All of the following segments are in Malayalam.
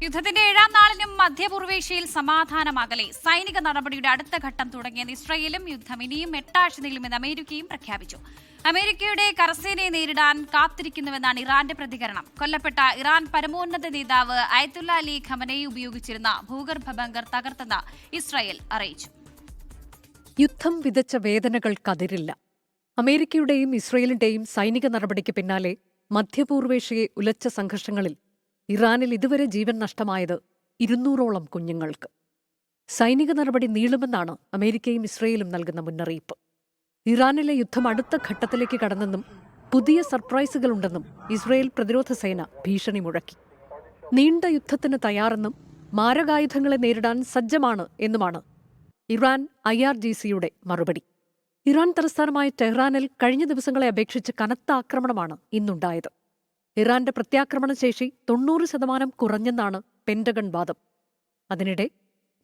യുദ്ധത്തിന്റെ 7ാം നാളിനും മധ്യപൂർവേഷ്യയിൽ സമാധാനമകലെ സൈനിക നടപടിയുടെ അടുത്ത ഘട്ടം തുടങ്ങിയ ഇസ്രായേലും യുദ്ധം ഇനിയും 8 ആഴ്ച നീളുമെന്ന് അമേരിക്കയും പ്രഖ്യാപിച്ചു. അമേരിക്കയുടെ കരസേനയെ നേരിടാൻ കാത്തിരിക്കുന്നുവെന്നാണ് ഇറാന്റെ പ്രതികരണം. കൊല്ലപ്പെട്ട ഇറാൻ പരമോന്നത നേതാവ് അയത്തുല്ല അലി ഖമനയി ഉപയോഗിച്ചിരുന്ന ഭൂഗർഭ ബങ്കർ തകർത്തെന്ന് ഇസ്രായേൽ അറിയിച്ചു. യുദ്ധം വിതച്ച വേദനകൾക്കതിരില്ല. അമേരിക്കയുടെയും ഇസ്രയേലിന്റെയും സൈനിക നടപടിക്ക് പിന്നാലെ മധ്യപൂർവേഷ്യയെ ഉലച്ച സംഘർഷങ്ങളിൽ ഇറാനിൽ ഇതുവരെ ജീവൻ നഷ്ടമായത് 200ഓളം കുഞ്ഞുങ്ങൾക്ക്. സൈനിക നടപടി നീളുമെന്നാണ് അമേരിക്കയും ഇസ്രയേലും നൽകുന്ന മുന്നറിയിപ്പ്. ഇറാനിലെ യുദ്ധം അടുത്ത ഘട്ടത്തിലേക്ക് കടന്നെന്നും പുതിയ സർപ്രൈസുകളുണ്ടെന്നും ഇസ്രയേൽ പ്രതിരോധ സേന ഭീഷണി മുഴക്കി. നീണ്ട യുദ്ധത്തിന് തയ്യാറെന്നും മാരകായുധങ്ങളെ നേരിടാൻ സജ്ജമാണ് എന്നുമാണ് ഇറാൻ IRGCയുടെ മറുപടി. ഇറാൻ തലസ്ഥാനമായ ടെഹ്റാനിൽ കഴിഞ്ഞ ദിവസങ്ങളെ അപേക്ഷിച്ച് കനത്ത ആക്രമണമാണ് ഇന്നുണ്ടായത്. ഇറാന്റെ പ്രത്യാക്രമണ ശേഷി 90% കുറഞ്ഞെന്നാണ് പെന്റഗൺ വാദം. അതിനിടെ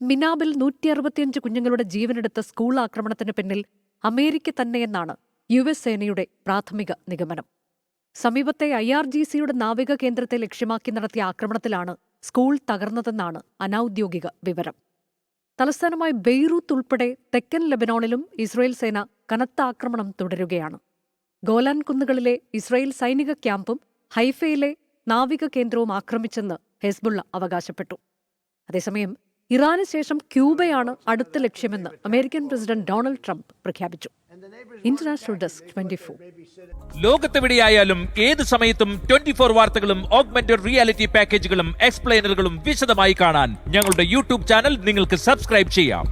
മിനാബിൽ 165 കുഞ്ഞുങ്ങളുടെ ജീവനെടുത്ത സ്കൂൾ ആക്രമണത്തിന് പിന്നിൽ അമേരിക്ക തന്നെയെന്നാണ് US സേനയുടെ പ്രാഥമിക നിഗമനം. സമീപത്തെ IRGCയുടെ നാവിക കേന്ദ്രത്തെ ലക്ഷ്യമാക്കി നടത്തിയ ആക്രമണത്തിലാണ് സ്കൂൾ തകർന്നതെന്നാണ് അനൌദ്യോഗിക വിവരം. തലസ്ഥാനമായ ബെയ്റൂത്ത് ഉൾപ്പെടെ തെക്കൻ ലെബനോണിലും ഇസ്രയേൽ സേന കനത്ത ആക്രമണം തുടരുകയാണ്. ഗോലാൻ കുന്നുകളിലെ ഇസ്രയേൽ സൈനിക ക്യാമ്പും ഹൈഫയിലെ നാവിക കേന്ദ്രവും ആക്രമിച്ചെന്ന് ഹെസ്ബുള്ള അവകാശപ്പെട്ടു. അതേസമയം ഇറാന് ശേഷം ക്യൂബയാണ് അടുത്ത ലക്ഷ്യമെന്ന് അമേരിക്കൻ പ്രസിഡന്റ് ഡൊണാൾഡ് ട്രംപ് പ്രഖ്യാപിച്ചു. International desk 24. ലോകത്തെവിടെയായാലും ഏത് സമയത്തും 24 വാർത്തകളും ഓഗ്മെന്റഡ് റിയാലിറ്റി പാക്കേജുകളും എക്സ്പ്ലെയിനറുകളും വിശദമായി കാണാൻ ഞങ്ങളുടെ യൂട്യൂബ് ചാനൽ നിങ്ങൾക്ക് സബ്സ്ക്രൈബ് ചെയ്യാം.